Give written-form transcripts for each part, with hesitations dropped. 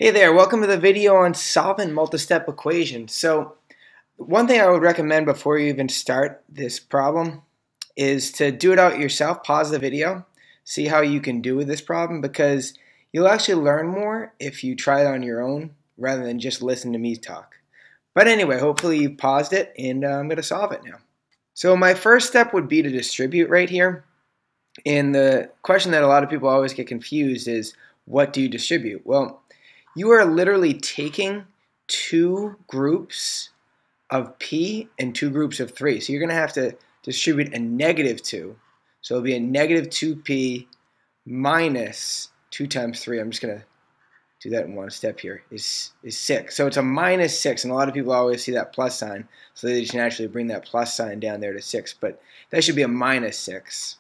Hey there, welcome to the video on solving multi-step equations. So one thing I would recommend before you even start this problem is to do it out yourself, pause the video, see how you can do with this problem, because you'll actually learn more if you try it on your own rather than just listen to me talk. But anyway, hopefully you paused it and I'm going to solve it now. So my first step would be to distribute right here. And the question that a lot of people always get confused is, what do you distribute? Well, you are literally taking two groups of p and two groups of 3. So you're going to have to distribute a negative 2. So it'll be a negative 2p minus 2 times 3. I'm just going to do that in one step here, is 6. So it's a minus 6, and a lot of people always see that plus sign, so they just naturally bring that plus sign down there to 6. But that should be a minus 6.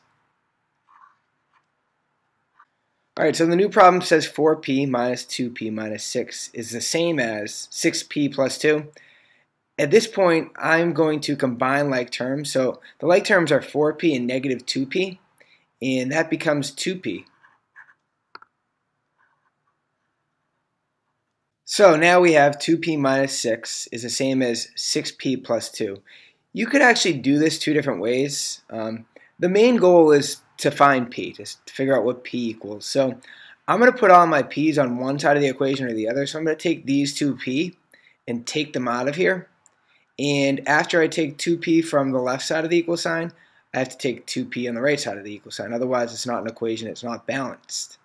Alright, so the new problem says 4p minus 2p minus 6 is the same as 6p plus 2. At this point, I'm going to combine like terms. So the like terms are 4p and negative 2p, and that becomes 2p. So now we have 2p minus 6 is the same as 6p plus 2. You could actually do this two different ways. The main goal is to find p, just to figure out what p equals. So I'm going to put all my p's on one side of the equation or the other. So I'm going to take these two p and take them out of here. And after I take 2p from the left side of the equal sign, I have to take 2p on the right side of the equal sign. Otherwise, it's not an equation. It's not balanced.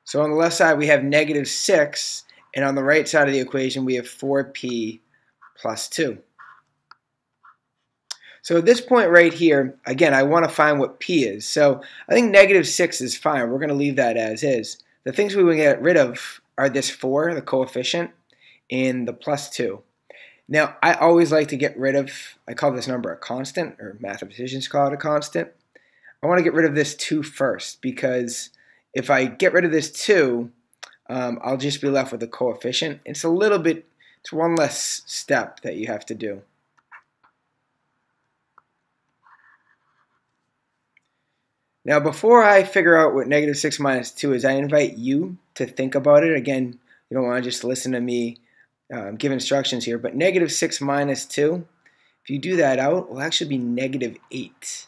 So on the left side, we have negative 6. And on the right side of the equation, we have 4p plus 2. So at this point right here, again, I want to find what p is. So I think negative 6 is fine. We're going to leave that as is. The things we will get rid of are this 4, the coefficient, and the plus 2. Now, I always like to get rid of, I call this number a constant, or mathematicians call it a constant. I want to get rid of this 2 first, because if I get rid of this 2, I'll just be left with the coefficient. It's a little bit, it's one less step that you have to do. Now, before I figure out what negative 6 minus 2 is, I invite you to think about it. Again, you don't want to just listen to me give instructions here, but negative 6 minus 2, if you do that out, it will actually be negative 8.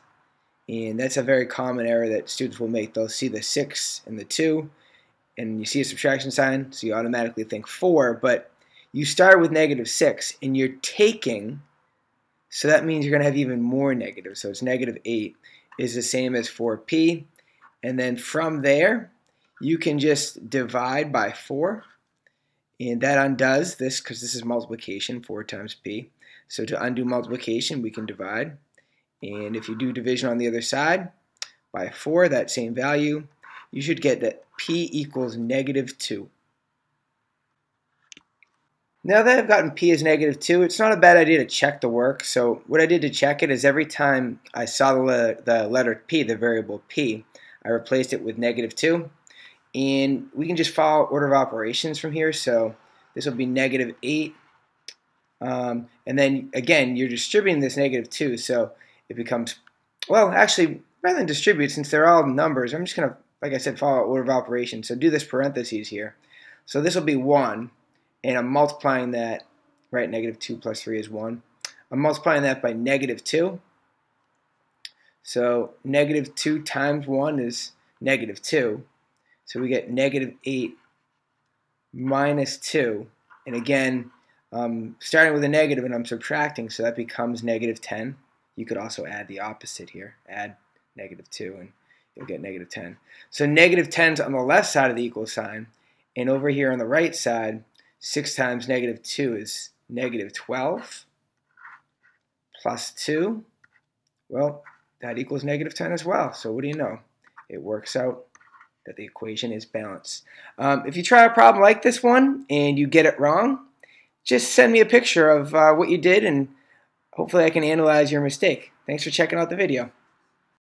And that's a very common error that students will make. They'll see the 6 and the 2, and you see a subtraction sign, so you automatically think 4, but you start with negative 6, and you're taking, so that means you're going to have even more negatives. So it's negative 8 is the same as 4p, and then from there you can just divide by 4, and that undoes this because this is multiplication, 4 times p. So to undo multiplication, we can divide, and if you do division on the other side by 4, that same value, you should get that p equals negative 2. Now that I've gotten p as negative 2, it's not a bad idea to check the work. So what I did to check it is every time I saw the letter p, the variable p, I replaced it with negative 2. And we can just follow order of operations from here. So this will be negative 8. And then again, you're distributing this negative 2. So it becomes, well, actually, rather than distribute, since they're all numbers, I'm just going to, like I said, follow order of operations. So do this parentheses here. So this will be 1. And I'm multiplying that, right, negative 2 plus 3 is 1. I'm multiplying that by negative 2. So negative 2 times 1 is negative 2. So we get negative 8 minus 2. And again, starting with a negative and I'm subtracting, so that becomes negative 10. You could also add the opposite here. Add negative 2 and you'll get negative 10. So negative 10 is on the left side of the equal sign. And over here on the right side, 6 times negative 2 is negative 12 plus 2. Well, that equals negative 10 as well. So what do you know? It works out that the equation is balanced. If you try a problem like this one and you get it wrong, just send me a picture of what you did and hopefully I can analyze your mistake. Thanks for checking out the video.